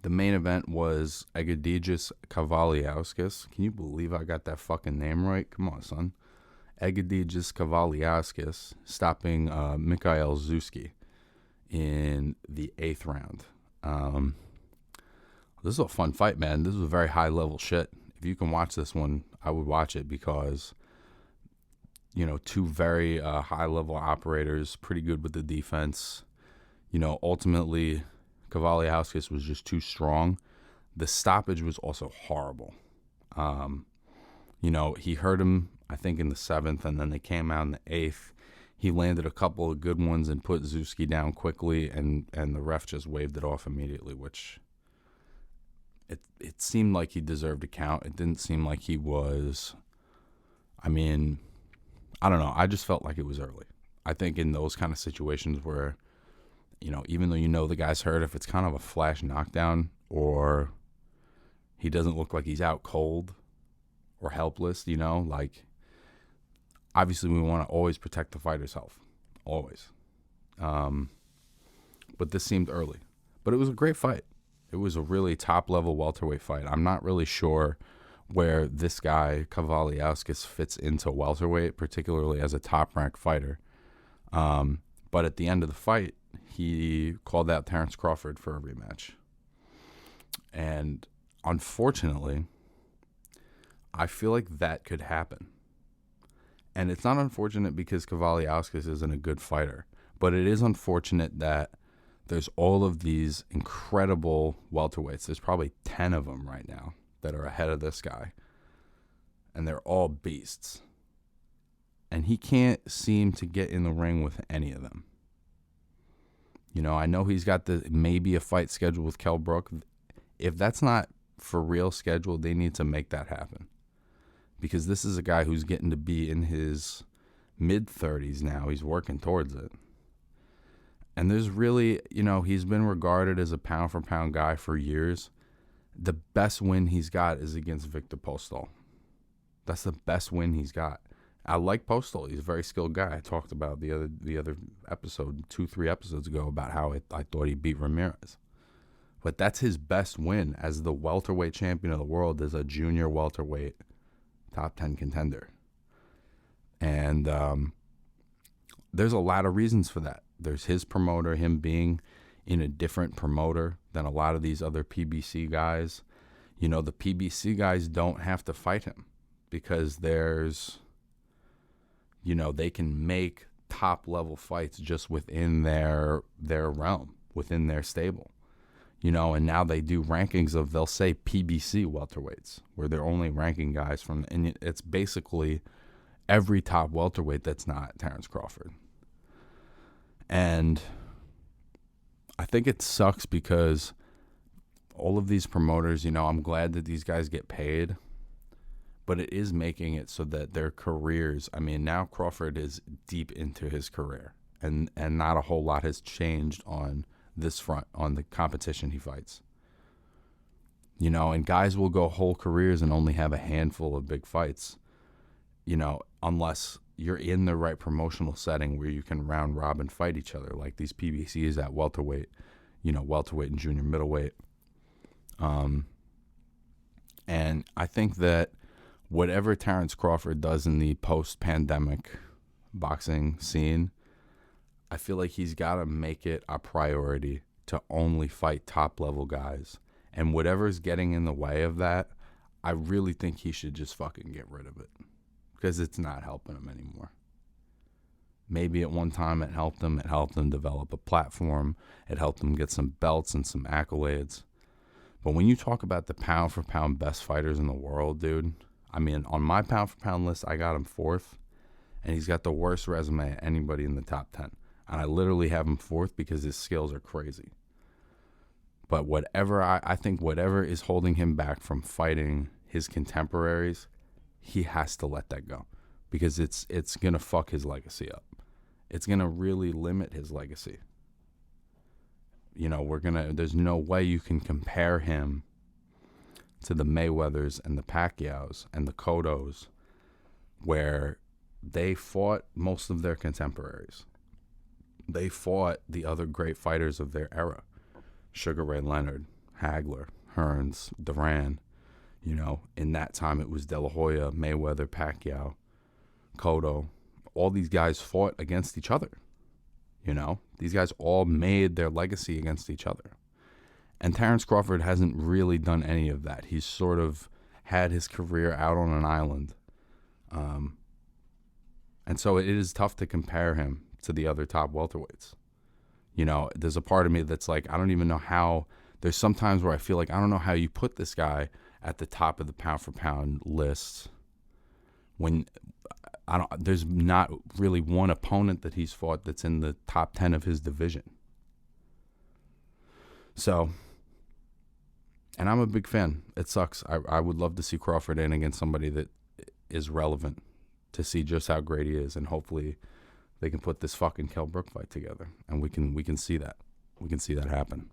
The main event was Egidijus Kavaliauskas. Can you believe I got that fucking name right? Come on, son. Egidijus Kavaliauskas stopping Mikael Zewski in the 8th round. This is a fun fight, man. This is a very high-level shit. If you can watch this one, I would watch it because, two very high-level operators, pretty good with the defense. Ultimately, Kavaliauskas was just too strong. The stoppage was also horrible. He hurt him, I think, in the 7th, and then they came out in the 8th. He landed a couple of good ones and put Zewski down quickly, and the ref just waved it off immediately, which it seemed like he deserved a count. It didn't seem like he was, I don't know. I just felt like it was early. I think in those kind of situations where, even though the guy's hurt, if it's kind of a flash knockdown or he doesn't look like he's out cold or helpless, obviously we want to always protect the fighter's health, always. But this seemed early. But it was a great fight. It was a really top-level welterweight fight. I'm not really sure where this guy, Kavaliauskas, fits into welterweight, particularly as a top-ranked fighter. But at the end of the fight, he called out Terence Crawford for a rematch. And unfortunately, I feel like that could happen. And it's not unfortunate because Kavaliauskas isn't a good fighter, but it is unfortunate that there's all of these incredible welterweights. There's probably 10 of them right now that are ahead of this guy, and they're all beasts. And he can't seem to get in the ring with any of them. I know he's got maybe a fight scheduled with Kell Brook. If that's not for real scheduled, they need to make that happen. Because this is a guy who's getting to be in his mid-30s now. He's working towards it. And there's really, he's been regarded as a pound-for-pound guy for years. The best win he's got is against Victor Postol. That's the best win he's got. I like Postol. He's a very skilled guy. I talked about the other episode, 2-3 episodes ago, about how I thought he beat Ramirez. But that's his best win as the welterweight champion of the world, as a junior welterweight top 10 contender. And there's a lot of reasons for that. There's his promoter, him being in a different promoter than a lot of these other PBC guys. The PBC guys don't have to fight him because there's, they can make top level fights just within their realm, within their stable. And now they do rankings of, they'll say PBC welterweights, where they're only ranking guys from, and it's basically every top welterweight that's not Terence Crawford. And I think it sucks because all of these promoters, I'm glad that these guys get paid, but it is making it so that their careers, now Crawford is deep into his career, and not a whole lot has changed on this front, on the competition he fights. And guys will go whole careers and only have a handful of big fights, unless you're in the right promotional setting where you can round robin fight each other, like these PBCs at welterweight, welterweight and junior middleweight. And I think that whatever Terence Crawford does in the post-pandemic boxing scene, I feel like he's got to make it a priority to only fight top-level guys. And whatever's getting in the way of that, I really think he should just fucking get rid of it. Because it's not helping him anymore. Maybe at one time it helped him. It helped him develop a platform. It helped him get some belts and some accolades. But when you talk about the pound-for-pound best fighters in the world, dude, on my pound-for-pound list, I got him 4th. And he's got the worst resume of anybody in the top 10. And I literally have him 4th because his skills are crazy. But I think whatever is holding him back from fighting his contemporaries, he has to let that go. Because it's going to fuck his legacy up. It's going to really limit his legacy. There's no way you can compare him to the Mayweathers and the Pacquiaos and the Cottos, where they fought most of their contemporaries. They fought the other great fighters of their era. Sugar Ray Leonard, Hagler, Hearns, Duran. You know, in that time it was De La Hoya, Mayweather, Pacquiao, Cotto. All these guys fought against each other. You know, these guys all made their legacy against each other. And Terence Crawford hasn't really done any of that. He's sort of had his career out on an island. And so it is tough to compare him to the other top welterweights. You know, there's a part of me that's like, I don't even know how. There's some times where I feel like I don't know how you put this guy at the top of the pound for pound list when there's not really one opponent that he's fought that's in the top 10 of his division. So, and I'm a big fan. It sucks. I would love to see Crawford in against somebody that is relevant to see just how great he is, and hopefully they can put this fucking Kell Brook fight together, and we can see that. We can see that happen.